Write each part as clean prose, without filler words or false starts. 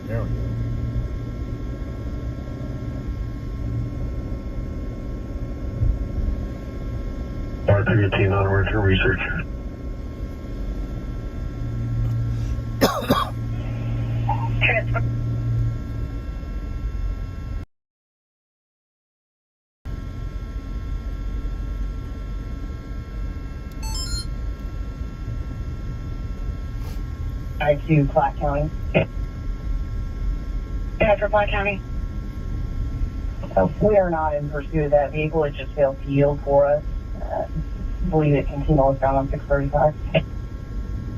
There we go. R318 onward to research. Transfer. To Platte County. After Platte County. We are not in pursuit of that vehicle. It just failed to yield for us. I believe it continually found on 635.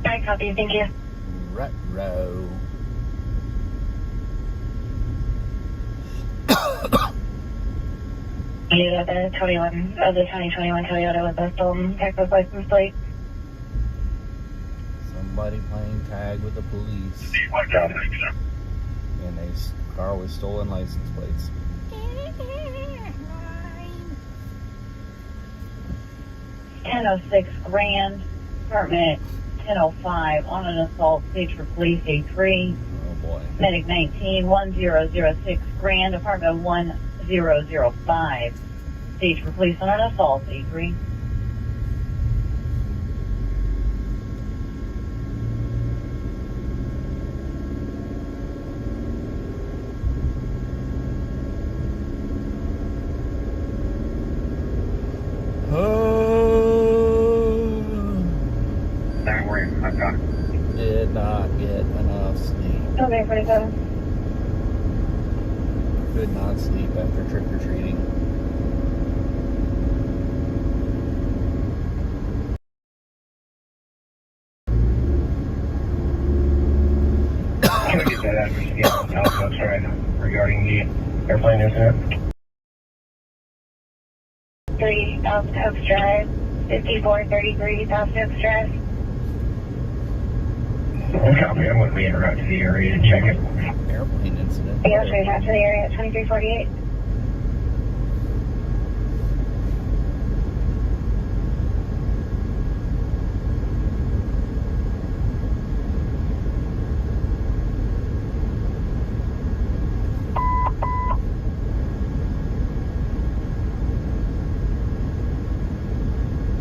I copy. Thank you. Retro. You got the 2021 Toyota with a stolen Texas license plate. Somebody playing tag with the police. And a car with stolen license plates. 1006 Grand, apartment 1005, on an assault, stage for police, A3. Oh boy. Medic 19, 1006 Grand, apartment 1005, stage for police on an assault, A3. Did not get enough sleep. Okay, 47. Could not sleep after trick-or-treating. Can I get that address again? Regarding the airplane incident. 3 South Oaks Drive, 5433 South Oaks Drive. Copy. I'm going to be en route to the area to check it. Airplane incident. Yes, we're out to the area at 2348.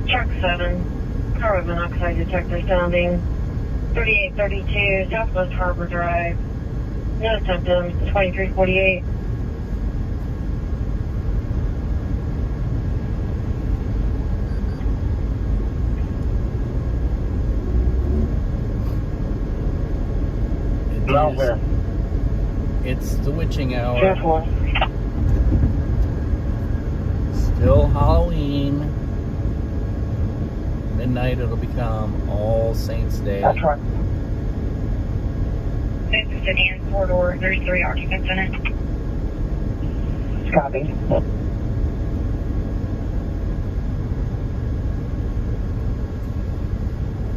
Truck 7, carbon monoxide detector sounding. 3832 Southwest Harbor Drive. No symptoms, 2348. It's the witching hour. Careful. Still Halloween. Midnight it'll become All Saints Day. That's right. This is Sedan 4-door. There's 3 occupants in it. Copy.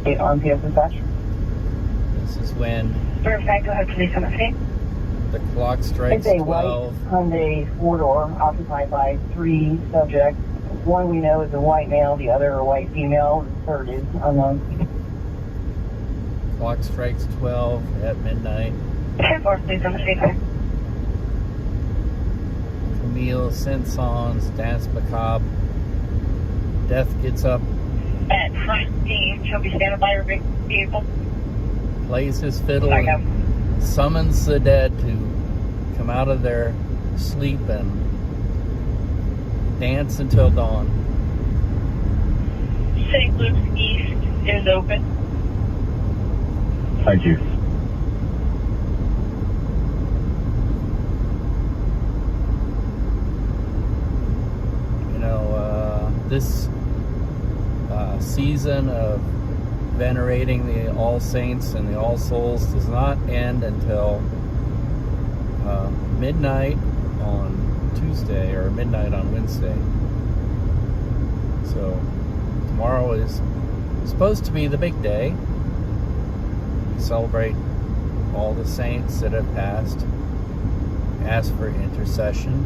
RMPS dispatch. This is when Perfect. Go ahead, police on the scene. the clock strikes It's a 12. white Hyundai 4-door occupied by 3 subjects. One we know is a white male, the other a white female, the third is unknown. Clock strikes 12 at midnight. 10-4, please on the scene. Camille Saint-Saëns, Dance Macabre. Death gets up, At front team, she'll be standing by her vehicle. plays his fiddle, Back up. and summons the dead to come out of their sleep and dance until dawn. St. Luke's East is open. Thank you. You know, this season of venerating the All Saints and the All Souls does not end until midnight on Tuesday or midnight on Wednesday. So tomorrow is supposed to be the big day. We celebrate all the saints that have passed. ask for intercession.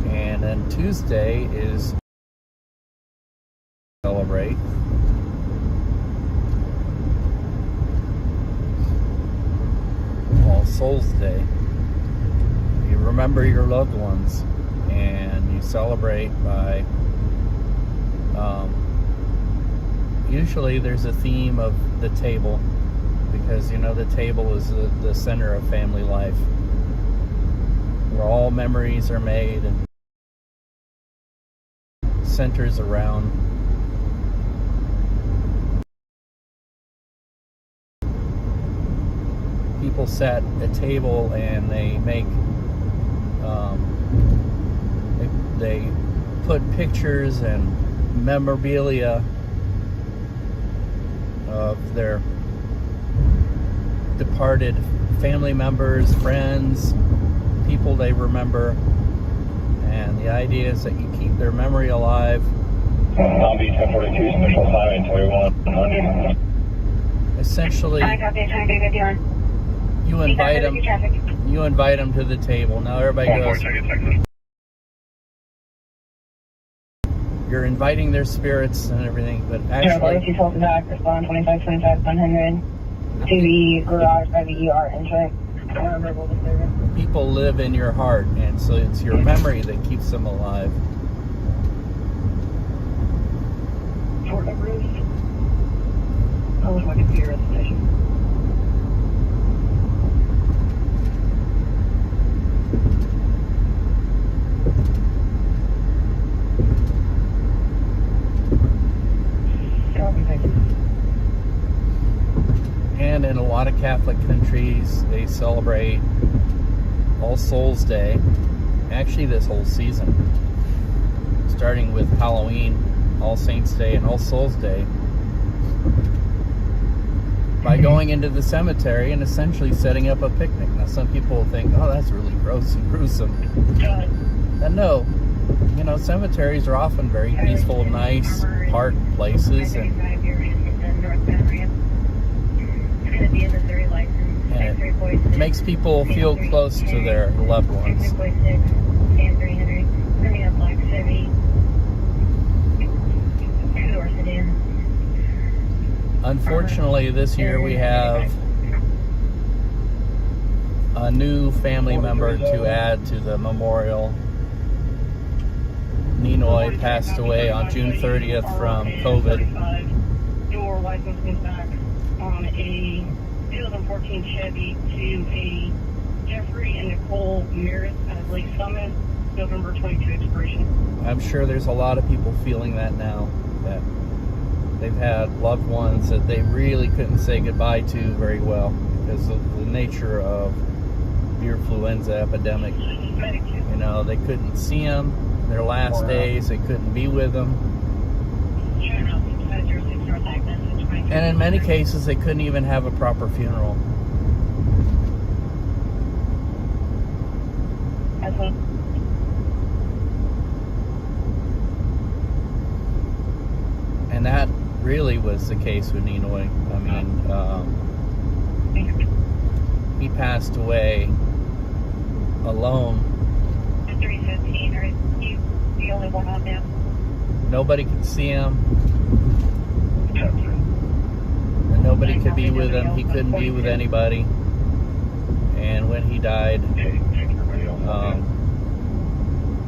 And then Tuesday is celebrate. All Souls Day. You remember your loved ones, and you celebrate by usually there's a theme of the table, because you know the table is the center of family life, where all memories are made and centers around people sat at a table and they make they put pictures and memorabilia of their departed family members, friends, people they remember, and the idea is that you keep their memory alive. Long Beach 1042, Special Assignment 2100. Essentially, you invite them to the table. Now everybody goes, you're inviting their spirits and everything, but actually, respond 25-100 to the garage by the ER entrance. people live in your heart, and so it's your memory that keeps them alive. Fort Everest. I was my computer at the station. And in a lot of Catholic countries, they celebrate All Souls Day, actually this whole season, starting with Halloween, All Saints Day, and All Souls Day, by going into the cemetery and essentially setting up a picnic. Now some people think, oh, that's really gross and gruesome. And no, you know, cemeteries are often very peaceful, nice, park places, and it makes people feel close to their loved ones. Unfortunately, this year we have a new family member to add to the memorial. Ninoy passed away on June 30th from COVID. Door license goes back on a 2014 Chevy to a Jeffrey and Nicole Merritt at Lake Summit, November 22 expiration. I'm sure there's a lot of people feeling that now, that they've had loved ones that they really couldn't say goodbye to very well because of the nature of the influenza epidemic. You know, they couldn't see them their last days, they couldn't be with them. And in many cases, they couldn't even have a proper funeral. And that really was the case with Ninoy. I mean, he passed away alone. 315, or he's the only one on now. Nobody could see him. And nobody could be with him. He couldn't be with anybody. And when he died,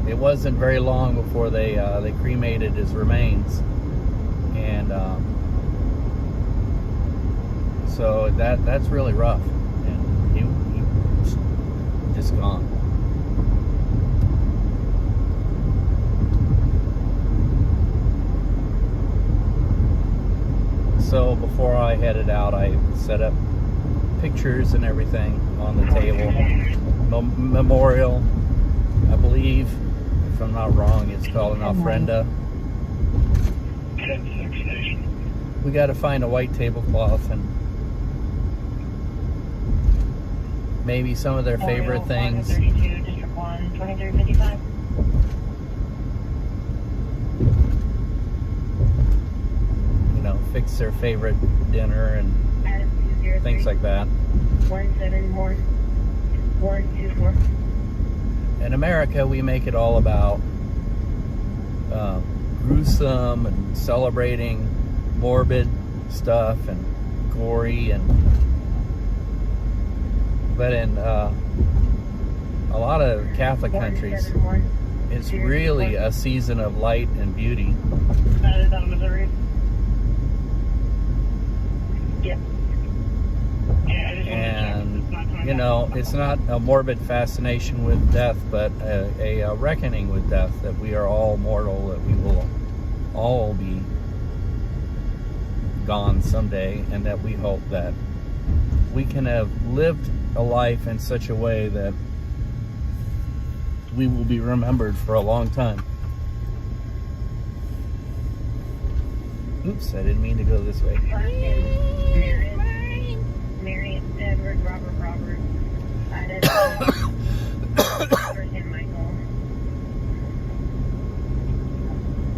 it wasn't very long before they cremated his remains. And so that's really rough. And he just gone. So before I headed out, I set up pictures and everything on the table. Memorial, I believe, if I'm not wrong, it's called an ofrenda. We got to find a white tablecloth and maybe some of their favorite things. 32, District 1, 2355. You know, fix their favorite dinner and things like that. 17 more. 124. In America, we make it all about gruesome and celebrating morbid stuff and gory, but in a lot of Catholic countries, it's really a season of light and beauty. That is out of Missouri. Yep. Yeah, I just wanted to check. It's not And coming you know, back. it's not a morbid fascination with death, but a reckoning with death, that we are all mortal, that we will all be gone someday, and that we hope that we can have lived a life in such a way that we will be remembered for a long time. Oops, I didn't mean to go this way. Mary, Edward, Robert. First name Michael.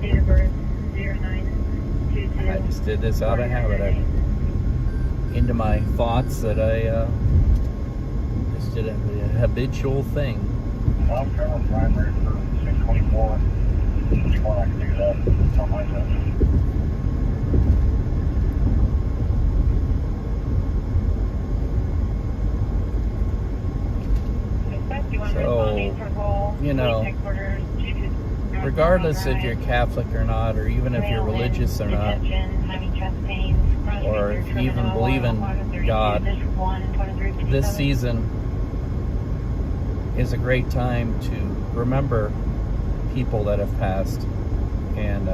Date of birth 0922. I just did this out of habit. I'm into my thoughts that I just did a habitual thing. South Carolina primary for 624. If you want, I can do that. It's on my side. So, you know, regardless if you're Catholic or not, or even if you're religious or not, or if you even believe in God, this season is a great time to remember people that have passed, and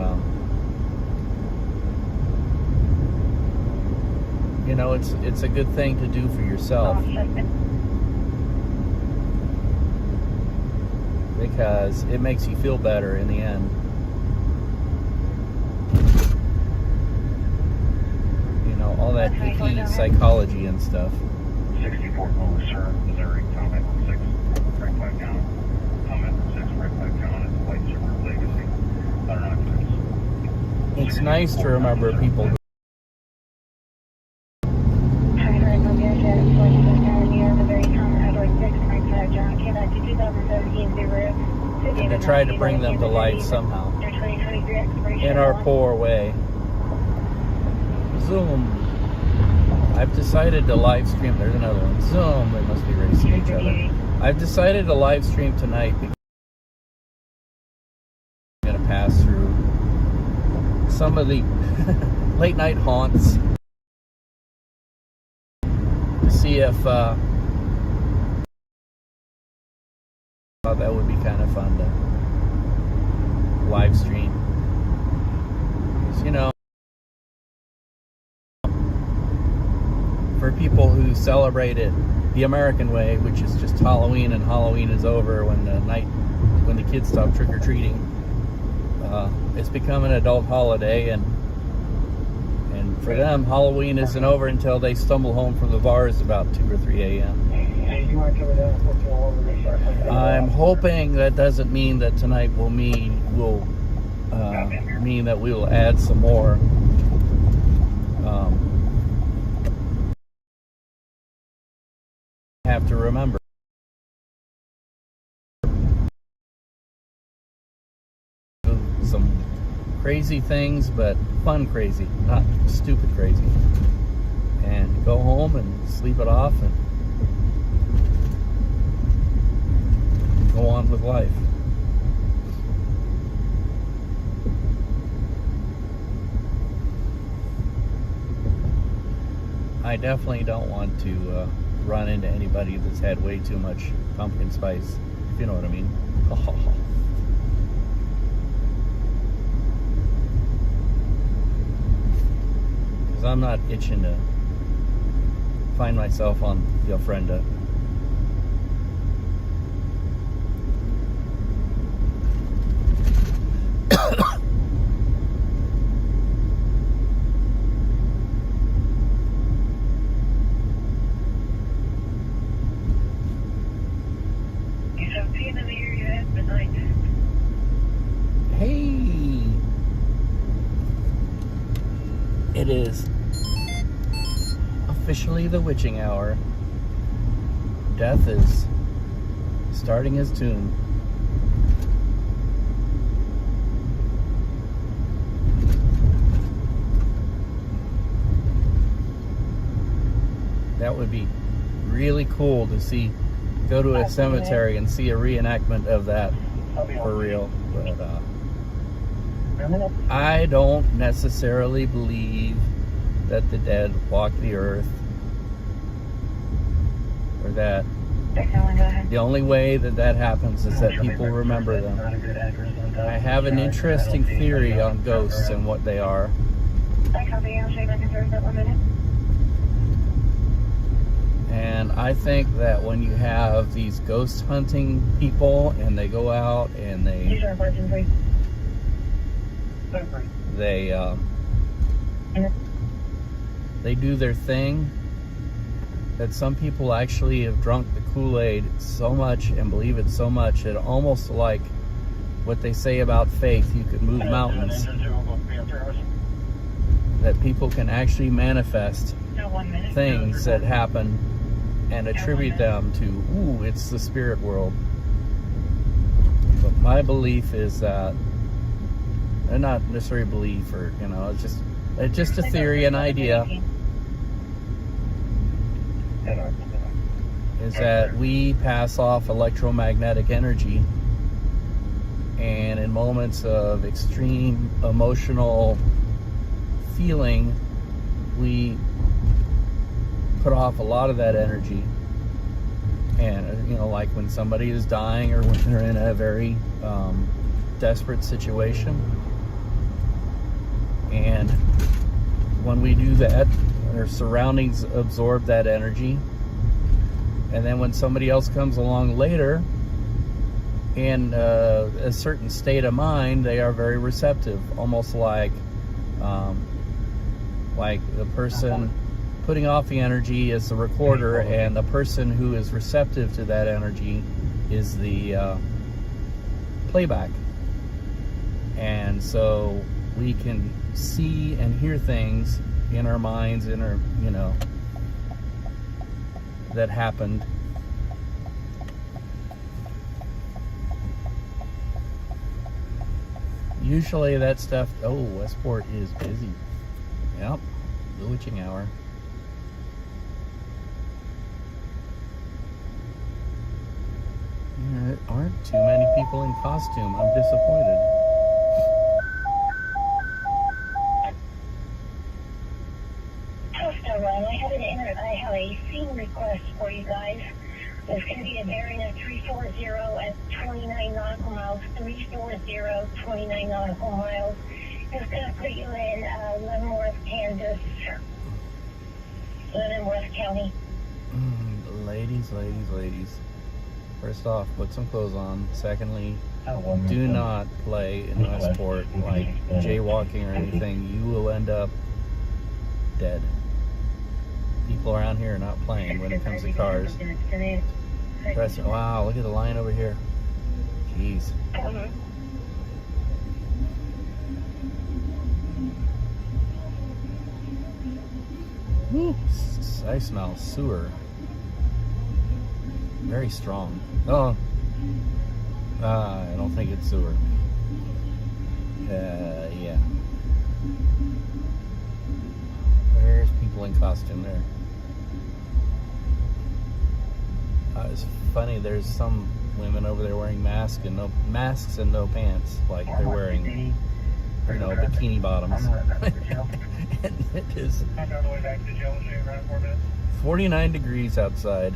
you know, it's a good thing to do for yourself, because it makes you feel better in the end. You know, all that hickey psychology and stuff. 64 Louis, Missouri, comment 6, right back down. Comment 6, right back down. It's a white super legacy. I don't know if It's nice to remember people. And to try to bring them to life somehow, in our poor way. Zoom. I've decided to live stream. There's another one. Zoom. They must be racing each other. I've decided to live stream tonight because I'm going to pass through some of the late night haunts to see if thought that would be kind of fun to live stream. 'Cause, you know, for people who celebrate it the American way, which is just Halloween, and Halloween is over when the kids stop trick-or-treating, it's become an adult holiday, and for them, Halloween isn't over until they stumble home from the bars about 2 or 3 a.m. I'm hoping that doesn't mean that tonight will mean that we will add some more have to remember some crazy things, but fun crazy, not stupid crazy, and go home and sleep it off and go on with life. I definitely don't want to run into anybody that's had way too much pumpkin spice, if you know what I mean. Because I'm not itching to find myself on the ofrenda. Hey, it is officially the witching hour. Death is starting his tune. That would be really cool to see. Go to a cemetery and see a reenactment of that for real. But I don't necessarily believe that the dead walk the earth, or that the only way that that happens is that people remember them. I have an interesting theory on ghosts and what they are. And I think that when you have these ghost hunting people and they go out and they do their thing, that some people actually have drunk the Kool-Aid so much and believe it so much, it almost like what they say about faith, you could move mountains, that people can actually manifest things that happen and attribute them to, ooh, it's the spirit world. But my belief is that, and not necessarily belief, or it's just a theory, an idea, is that we pass off electromagnetic energy, and in moments of extreme emotional feeling, we put off a lot of that energy. And like when somebody is dying, or when they're in a very desperate situation, and when we do that, our surroundings absorb that energy, and then when somebody else comes along later in a certain state of mind, they are very receptive, almost like the person putting off the energy is the recorder, and the person who is receptive to that energy is the playback. And so we can see and hear things in our minds, in our, that happened. Usually that stuff, Westport is busy. Yep, the witching hour. There aren't too many people in costume. I'm disappointed. I have a scene request for you guys. There's going to be a bearing of 340 at 29 nautical miles, 340, 29 nautical miles. It's going to put you in Leavenworth, Kansas, Leavenworth County. Ladies. First off, put some clothes on. Secondly, do not play in Westport like jaywalking or anything. You will end up dead. People around here are not playing when it comes to cars. Wow, look at the line over here. Jeez. Woo. I smell sewer. Very strong. Oh, I don't think it's sewer. Yeah. There's people in costume there. It's funny. There's some women over there wearing masks and no pants, like they're wearing, bikini bottoms. And it is 49 degrees outside.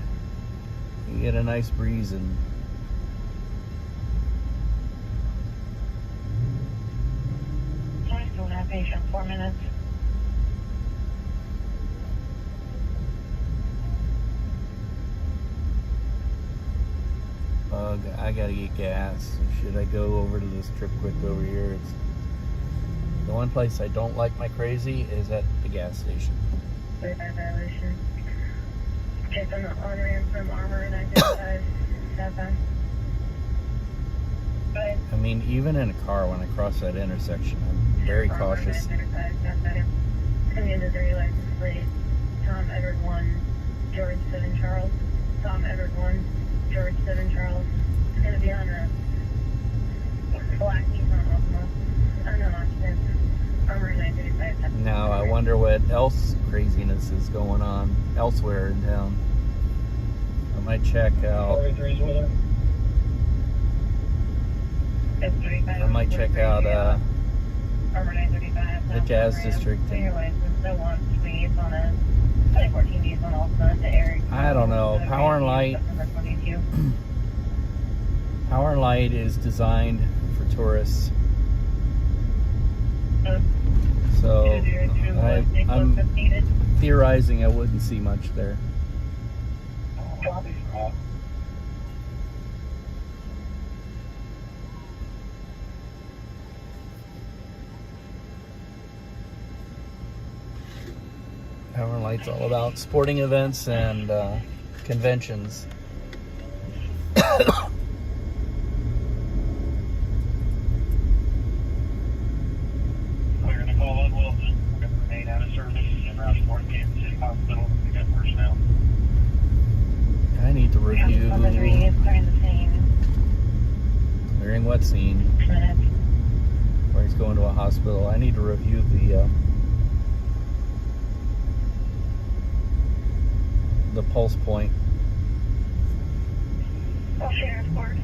You get a nice breeze and I still have patient 4 minutes. I gotta get gas. Should I go over to this Trip Quick over here? It's the one place I don't like my crazy is at the gas station. Violation. Check on the on-ramp from Armor and I-55 southbound. I mean, even in a car, when I cross that intersection, I'm very cautious. Coming in the 30 license plate, Tom Edward 1, George 7 Charles. Tom Edward 1, George 7 Charles. It's going to be on a black Nissan Altima. Unknown occupants. Armory 935. Now I wonder what else craziness is going on elsewhere in town. I might check out. I might check out Armour 935. the Jazz District. Your license still wants to be on a 2014 diesel Altima to Eric. I don't know. Power and Light. Power and Light is designed for tourists. So I'm theorizing I wouldn't see much there. Power and Light's all about sporting events and conventions. Clear to call on Wilson. We're going to remain out of service and route to North Kansas City Hospital. We got personnel. I need to review Clearing the scene. clearing what scene where he's going to a hospital. I need to review the pulse point. Oh, Sheriff Court.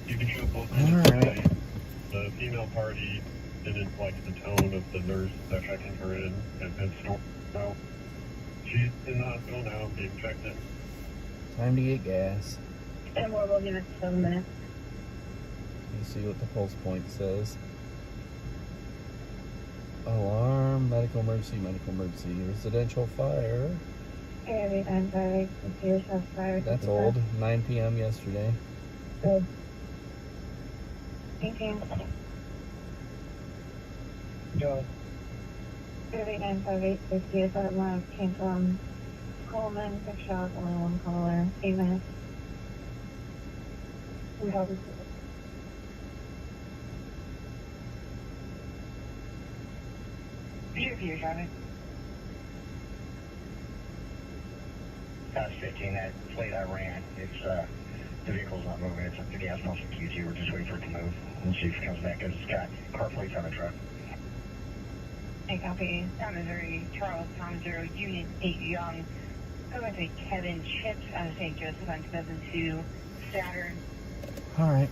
You can show both. Alright. The female party didn't like the tone of the nurse that checking her in and stormed out. She's in the hospital now, being checked in. Time to get gas. And we'll give it 7 minutes. You see what the pulse point says. Alarm, medical emergency, residential fire. That's old. 9 p.m. yesterday. Good. Thank you. Go. 958 60 that one came from Coleman, 6 shots, only 1 caller, 8 minutes. We have this. View, driving. That's 15, that plate I ran, it's, the vehicle's not moving, it's at the gas pumps at QT, we're just waiting for it to move. And see if it comes back, because it's got car plates on the truck. Hey, copy. Tom Missouri, Charles, Tom 0, Union 8 Young. I'm going to say Kevin Chips out of St. Joseph on 2002 Saturn. All right.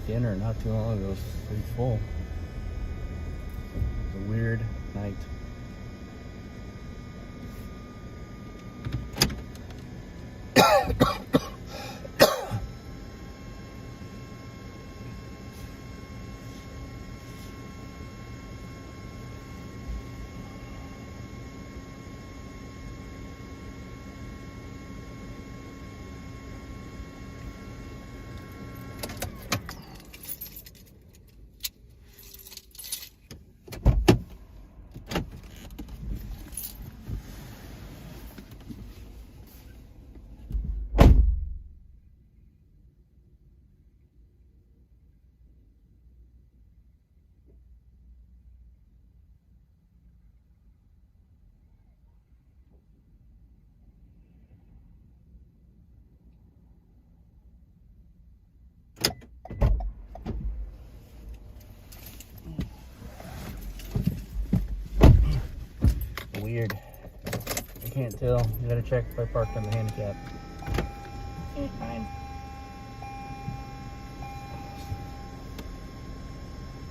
dinner not too long ago. It was pretty full. It was a weird night. Weird. I can't tell. You gotta check if I parked on the handicap. Fine.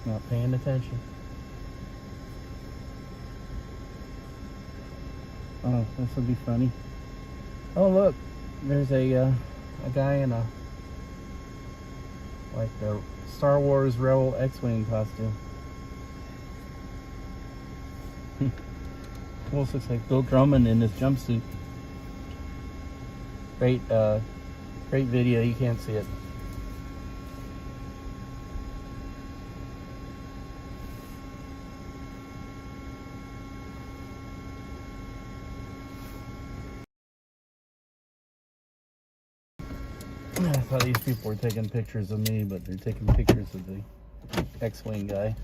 Not paying attention. Oh, this would be funny. Oh look, there's a guy in a like the Star Wars Rebel X-Wing costume. Almost looks like Bill Drummond in his jumpsuit. Great video. You can't see it. I thought these people were taking pictures of me, but they're taking pictures of the X-Wing guy.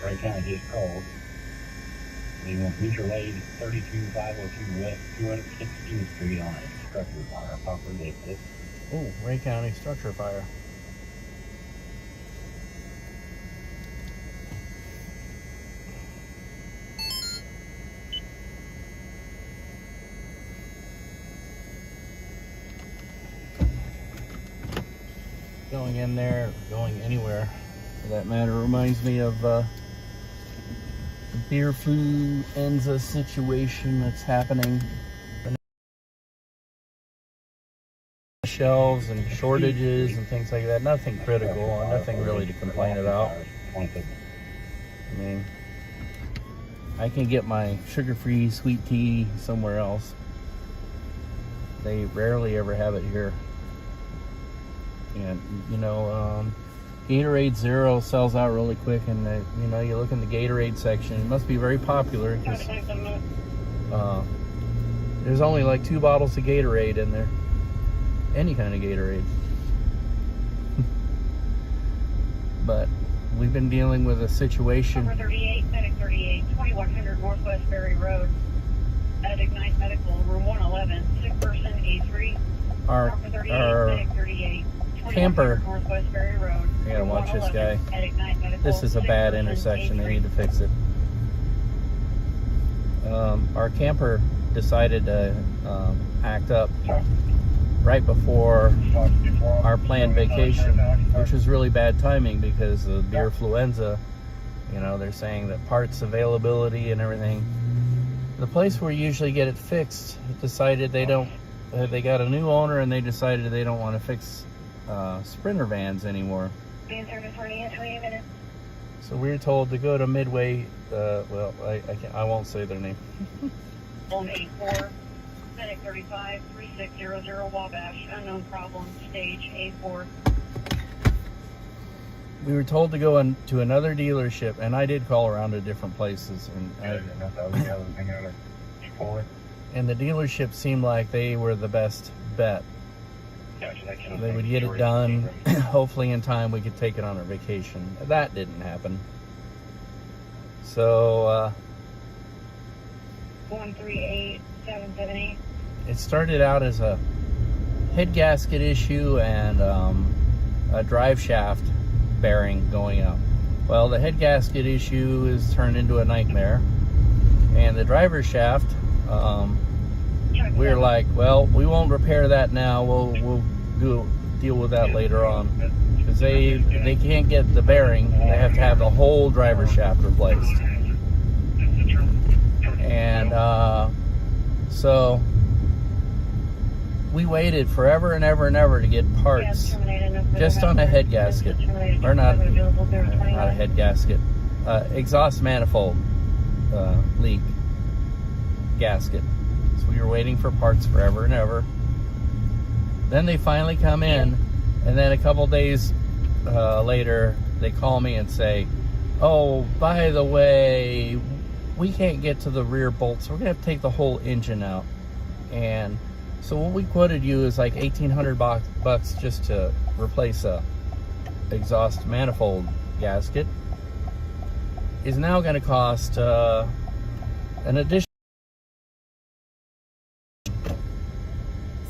Ray County just called. They want mutual aid 32502 West 216th Street on a structure fire, properly listed. Oh, Ray County structure fire. Going in there, going anywhere for that matter, reminds me of the beer flu-enza situation that's happening. Shelves and shortages and things like that. Nothing critical and nothing really to complain about. I mean, I can get my sugar-free sweet tea somewhere else. They rarely ever have it here. And you know, Gatorade Zero sells out really quick, and you know, you look in the Gatorade section, it must be very popular because there's only like 2 bottles of Gatorade in there. Any kind of Gatorade. But we've been dealing with a situation. Number 38, Medic 38, 2100 Northwest Berry Road. At Ignite Medical, room 111, sick person A3. Our Number 38, Medic 38, 2100 camper. Northwest Berry Road. I gotta room watch this guy. 111, at Ignite Medical, This is a sick bad person intersection. They A3. need to fix it. Our camper decided to act up right before our planned vacation, which was really bad timing because of beer fluenza. You know, they're saying that parts availability and everything. The place where you usually get it fixed decided they don't. They got a new owner and they decided they don't want to fix Sprinter vans anymore. Be in service running in 20 minutes. So we were told to go to Midway. Well, I won't say their name. Home 84, Medic 35, 3600 Wabash, unknown problem, stage A4. We were told to go to another dealership, and I did call around to different places, and the dealership seemed like they were the best bet. They would get it done. Hopefully in time we could take it on our vacation. That didn't happen. So 138778. it started out as a head gasket issue and a drive shaft bearing going up. Well, the head gasket issue is turned into a nightmare, and the driver shaft, we're like, well, we won't repair that now. We'll deal with that later on, because they can't get the bearing. They have to have the whole driver shaft replaced. And so we waited forever and ever and ever to get parts just on a head gasket, or not a head gasket, exhaust manifold leak gasket. So we were waiting for parts forever and ever. Then they finally come in, and then a couple days later they call me and say, oh, by the way, we can't get to the rear bolts, so we're gonna have to take the whole engine out. And so what we quoted you is like $1,800 just to replace a exhaust manifold gasket is now going to cost an additional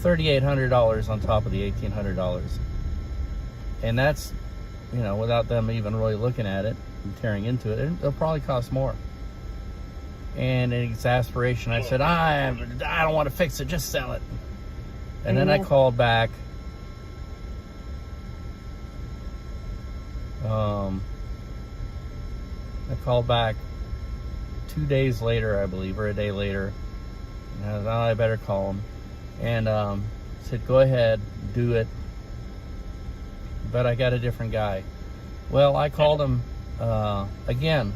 $3,800 on top of the $1,800. And that's, you know, without them even really looking at it and tearing into it, it'll probably cost more. And in exasperation, I said, I don't want to fix it, just sell it. And then I called back. I called back 2 days later, I believe, or a day later. And I thought I better call him. And said, go ahead, do it. But I got a different guy. Well, I called him again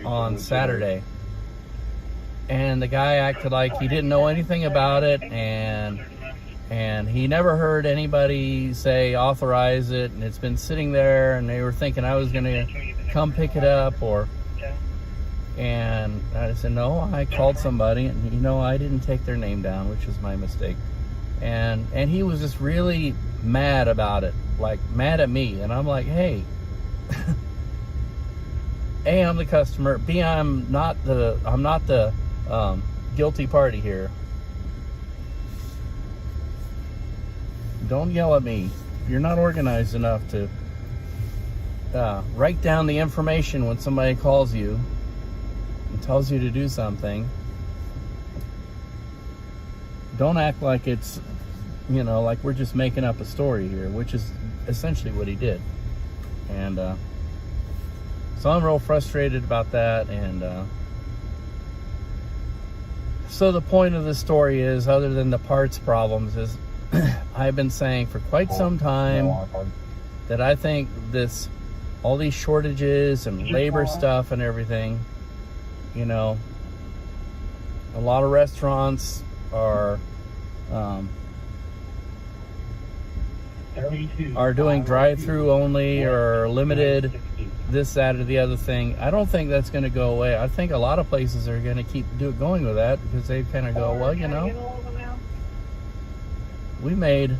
on Saturday, and the guy acted like he didn't know anything about it, and he never heard anybody say authorize it, and it's been sitting there, and they were thinking I was gonna come pick it up, and I said, no, I called somebody, and you know, I didn't take their name down, which was my mistake. And he was just really mad about it, like mad at me, and I'm like, hey, A, I'm the customer. B, I'm not the guilty party here. Don't yell at me. You're not organized enough to write down the information when somebody calls you and tells you to do something. Don't act like it's, like we're just making up a story here, which is essentially what he did. And so I'm real frustrated about that. And so the point of the story is, other than the parts problems, is I've been saying for quite some time that I think all these shortages and labor stuff and everything, a lot of restaurants are doing drive-through only or limited this, that, or the other thing. I don't think that's going to go away. I think a lot of places are going to keep going with that because they kind of go, well, we made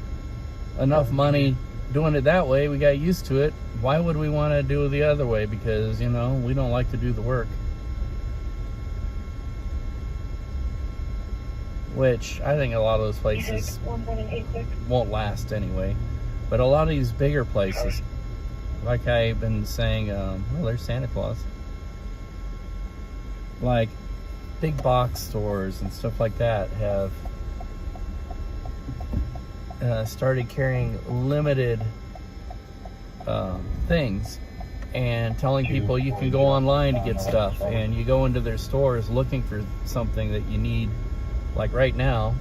enough money doing it that way. We got used to it. Why would we want to do it the other way? Because, we don't like to do the work. Which I think a lot of those places won't last anyway. But a lot of these bigger places, like I've been saying, there's Santa Claus. Like big box stores and stuff like that have started carrying limited things and telling people you can go online to get stuff, and you go into their stores looking for something that you need, like right now,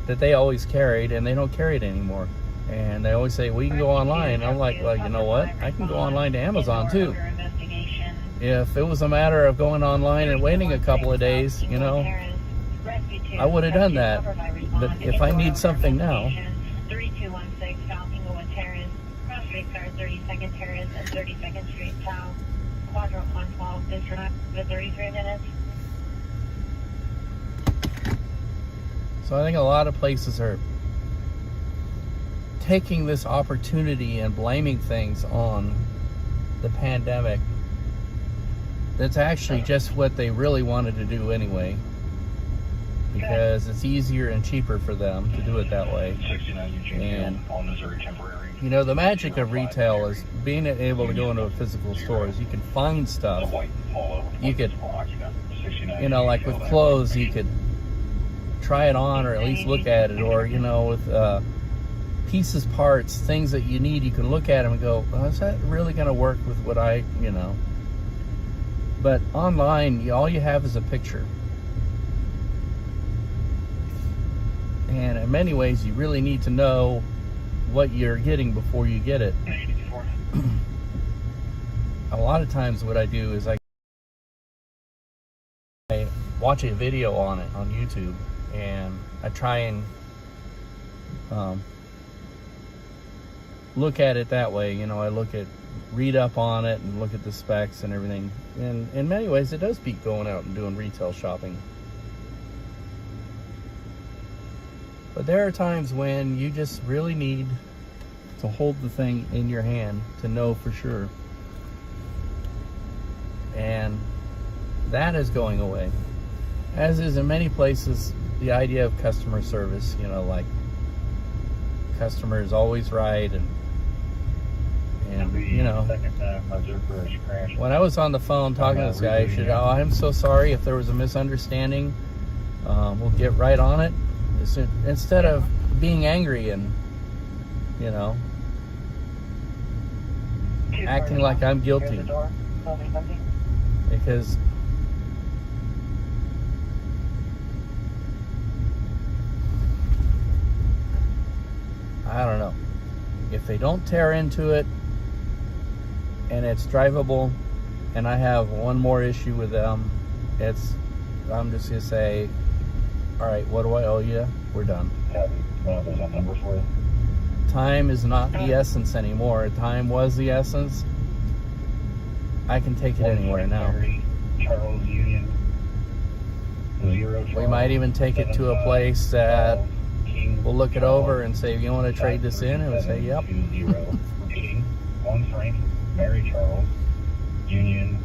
that they always carried, and they don't carry it anymore. And they always say, well, you can go online. And I'm like, well, you know what? I can go online to Amazon too. If it was a matter of going online and waiting a couple of days, I would have done that. But if I need something now, 3216 South Inglewood Terrace, cross streets are 32nd Terrace and 32nd Street South, quadrant 112, disconnect for 33 minutes. So I think a lot of places are taking this opportunity and blaming things on the pandemic. That's actually just what they really wanted to do anyway, because it's easier and cheaper for them to do it that way. And the magic of retail is being able to go into a physical store is you can find stuff. You could, like with clothes, you could try it on or at least look at it, or with pieces, parts, things that you need, you can look at them and go, oh, is that really going to work with what But online, all you have is a picture. And in many ways, you really need to know what you're getting before you get it. A lot of times what I do is I watch a video on it on YouTube, and I try and look at it that way. I read up on it and look at the specs and everything. And in many ways, it does beat going out and doing retail shopping. But there are times when you just really need to hold the thing in your hand to know for sure. And that is going away. As is in many places, the idea of customer service, like customer is always right, and when I was on the phone talking to this guy, I said, I'm so sorry if there was a misunderstanding. We'll get right on it. Instead of being angry and, acting like I'm guilty. Because I don't know. If they don't tear into it and it's drivable, and I have one more issue with them, I'm just going to say, all right, what do I owe you? We're done. Time is not the essence anymore. Time was the essence. I can take it anywhere now. We might even take it to a place that we'll look it over and say, you want to trade this in? And we'll say, yep. Repeating, 1 Frank, Mary Charles, Union,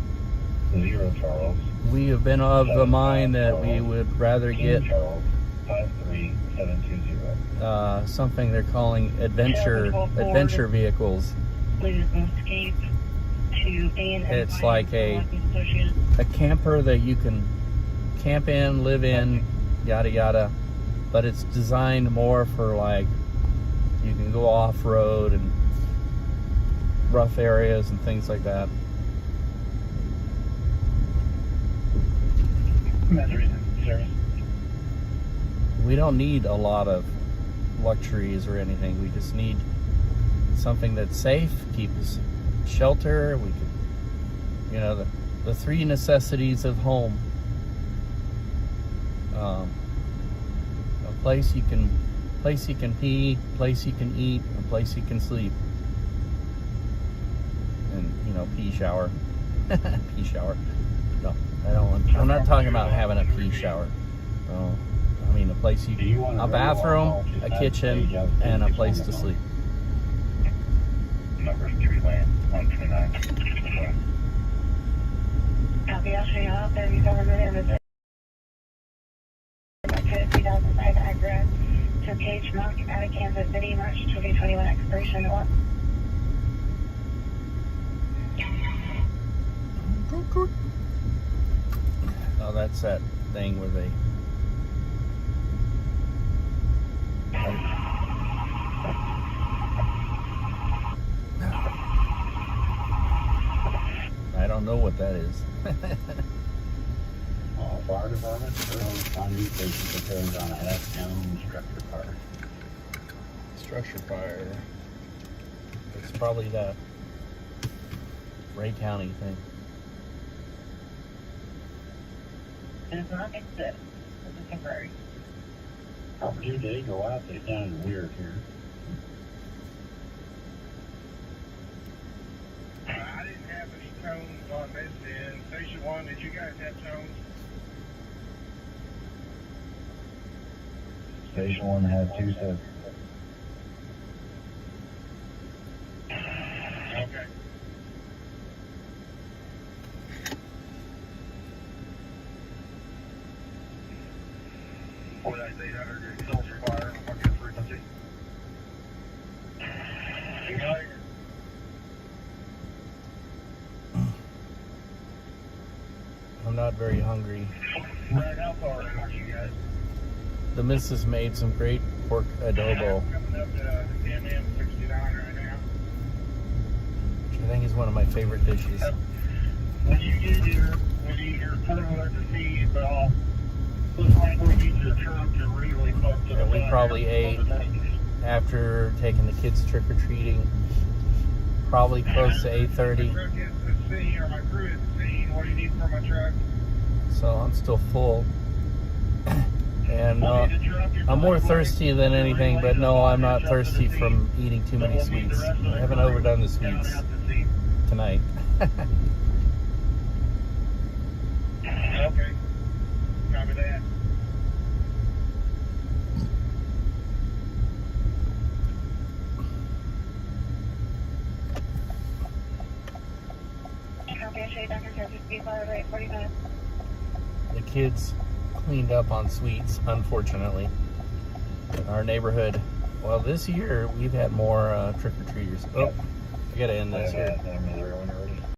0 Charles. We have been of the mind that we would rather get Charles 53720. something they're calling adventure vehicles. Please escape to A&M. It's like a Associated. camper that you can camp in, live in, yada yada, but it's designed more for like you can go off-road and rough areas and things like that. That's the reason, service. We don't need a lot of luxuries or anything. We just need something that's safe, keep us shelter. We could, you know, the three necessities of home. A place you can pee, place you can eat, a place you can sleep, and you know, pee shower. Pee shower. No, I don't want. I'm not talking about having a pee shower. No, I mean a place a bathroom, a kitchen, and a place to sleep. Number 3 land 129. Copy, I'll show you out there. You don't remember. 2005 address to Page Mock out of Kansas City, March 2021 expiration. Oh, that's that thing where they. I don't know what that is. Fire department, on these stations, depends on a half-town structure fire. Structure fire. It's probably that Ray County thing. It's not exist. It's a temporary. Opportunity to go out, they sounded weird here. I didn't have any tones on this end. Station 1, did you guys have tones? Station 1 had 2 sets. Okay. What that's 800 sulfur fire, fucking frequency. You got it? I'm not very hungry. Right, how far in are you guys? The missus made some great pork adobo, Coming up to MM69 right now. which I think is one of my favorite dishes. When you get your pulling at the feed, but I'll looks like we need your truck to really fuck to the Yeah, we front probably here. ate after taking the kids trick-or-treating, probably close to 8:30. My truck is at the scene, or my crew is at the scene. What do you need for my truck? So I'm still full. And We'll need the truck, your I'm more driveway, thirsty than anything, but no, I'm not thirsty from eating too many We'll need the sweets. rest of I the haven't crew overdone the down sweets at the scene. tonight. Okay. Copy that. Copy, I'll show you back in Kansas City, right 45. The kids cleaned up on sweets, unfortunately. In our neighborhood, well, this year we've had more trick-or-treaters. Oh, I gotta end this here. When you're ready.